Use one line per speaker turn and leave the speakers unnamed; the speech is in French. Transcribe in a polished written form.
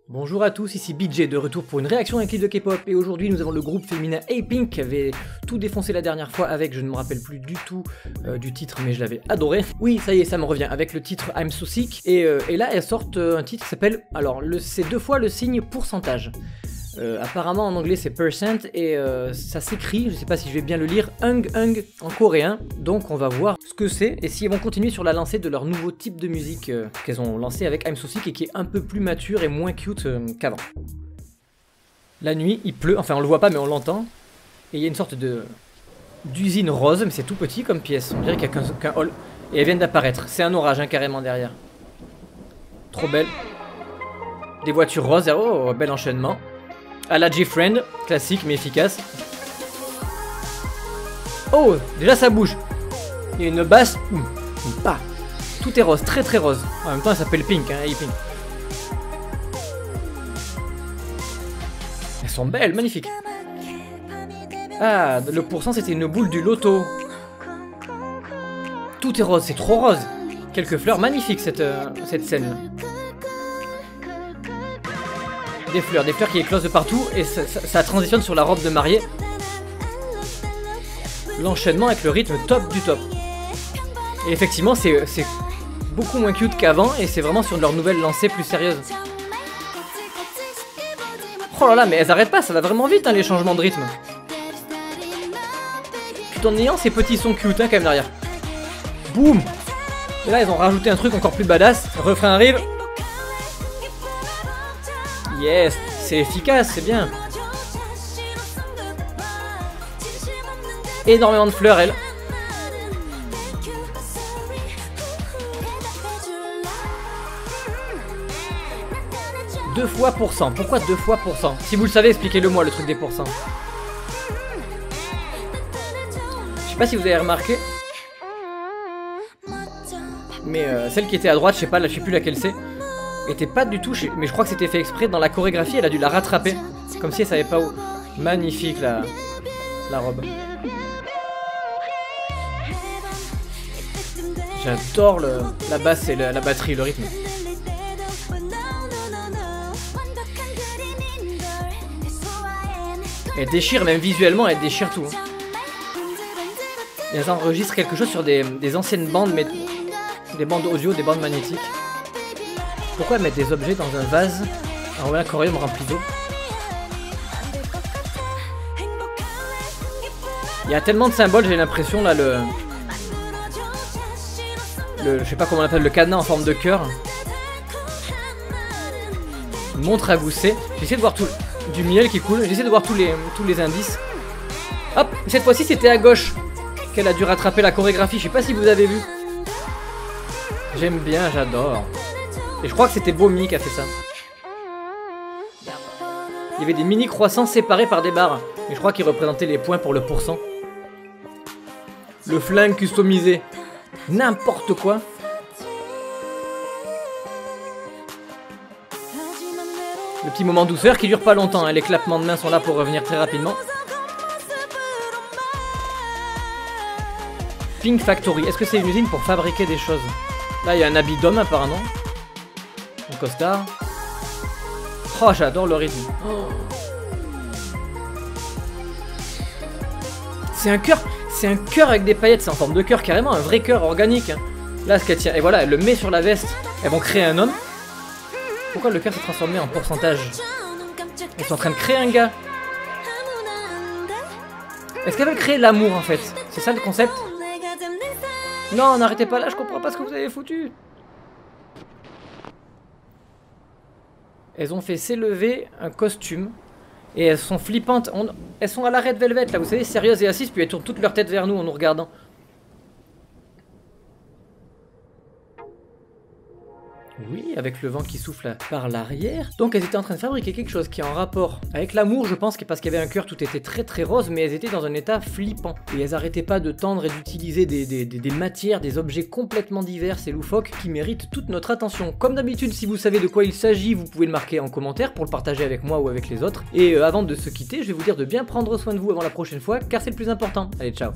Bonjour à tous, ici BJ de retour pour une réaction à un clip de K-pop et aujourd'hui nous avons le groupe féminin A-Pink qui avait tout défoncé la dernière fois avec, je ne me rappelle plus du tout du titre mais je l'avais adoré. Oui ça y est, ça me revient avec le titre I'm So Sick et là elles sortent un titre qui s'appelle, alors c'est deux fois le signe pourcentage. Apparemment en anglais c'est percent et ça s'écrit, je sais pas si je vais bien le lire, hung en coréen. Donc on va voir ce que c'est et s'ils vont continuer sur la lancée de leur nouveau type de musique qu'elles ont lancé avec I'm So Sick et qui est un peu plus mature et moins cute qu'avant. La nuit il pleut, enfin on le voit pas mais on l'entend. Et il y a une sorte d'usine rose, mais c'est tout petit comme pièce, on dirait qu'il n'y a qu'un hall. Et elles viennent d'apparaître, c'est un orage hein, carrément derrière. Trop belle. Des voitures roses, oh bel enchaînement. À la G-Friend, classique mais efficace. Oh, déjà ça bouge. Il y a une basse. Bah. Tout est rose, très très rose. En même temps, elle s'appelle Pink, hein, Pink. Elles sont belles, magnifiques. Ah, le pourcent c'était une boule du loto. Tout est rose, c'est trop rose. Quelques fleurs, magnifiques cette scène. Des fleurs qui éclosent de partout et ça transitionne sur la robe de mariée. L'enchaînement avec le rythme top du top. Et effectivement c'est beaucoup moins cute qu'avant et c'est vraiment sur leur nouvelle lancée plus sérieuse. Oh là là, mais elles arrêtent pas, ça va vraiment vite hein, les changements de rythme. Tout en ayant ces petits sons cute hein, quand même derrière. Boum. Et là ils ont rajouté un truc encore plus badass. Le refrain arrive. Yes, c'est efficace, c'est bien. Énormément de fleurs, elle. Deux fois %. Pourquoi 2 fois %? Si vous le savez, expliquez-le moi, le truc des pourcents. Je sais pas si vous avez remarqué. Mais celle qui était à droite, je sais pas, là, je sais plus laquelle c'est. Était pas du tout, mais je crois que c'était fait exprès. Dans la chorégraphie, elle a dû la rattraper. Comme si elle savait pas où. Magnifique la robe. J'adore la basse et la batterie, le rythme. Elle déchire, même visuellement, elle déchire tout. Et elles enregistrent quelque chose sur des anciennes bandes, mais des bandes audio, des bandes magnétiques. Pourquoi mettre des objets dans un vase? Alors voilà, l'aquarium rempli d'eau. Il y a tellement de symboles, j'ai l'impression là je sais pas comment on appelle, le cadenas en forme de cœur. Une montre à gousset. J'essaie de voir du miel qui coule. J'essaie de voir tous les indices. Hop, cette fois-ci c'était à gauche qu'elle a dû rattraper la chorégraphie. Je sais pas si vous avez vu. J'aime bien, j'adore. Et je crois que c'était Bomi qui a fait ça. Il y avait des mini croissants séparés par des barres. Et je crois qu'ils représentaient les points pour le pourcent. Le flingue customisé. N'importe quoi. Le petit moment douceur qui dure pas longtemps. Hein. Les clappements de mains sont là pour revenir très rapidement. Pink Factory. Est-ce que c'est une usine pour fabriquer des choses? Là, il y a un habit d'homme apparemment. Un costard. Oh, j'adore le rythme. Oh. C'est un cœur avec des paillettes, c'est en forme de cœur carrément, un vrai cœur organique. Hein. Là, ce qu'elle tient, et voilà, elle le met sur la veste. Elles vont créer un homme. Pourquoi le cœur s'est transformé en pourcentage? Elles sont en train de créer un gars. Est-ce qu'elles veulent créer l'amour en fait? C'est ça le concept? Non, n'arrêtez pas là, je comprends pas ce que vous avez foutu. Elles ont fait s'élever un costume. Et elles sont flippantes. Elles sont à la Red Velvet là, vous savez, sérieuses et assises. Puis elles tournent toute leur tête vers nous en nous regardant. Oui, avec le vent qui souffle par l'arrière. Donc elles étaient en train de fabriquer quelque chose qui est en rapport avec l'amour, je pense, parce qu'il y avait un cœur, tout était très très rose, mais elles étaient dans un état flippant. Et elles arrêtaient pas de tendre et d'utiliser des matières, des objets complètement divers et loufoques qui méritent toute notre attention. Comme d'habitude, si vous savez de quoi il s'agit, vous pouvez le marquer en commentaire pour le partager avec moi ou avec les autres. Et avant de se quitter, je vais vous dire de bien prendre soin de vous avant la prochaine fois, car c'est le plus important. Allez, ciao!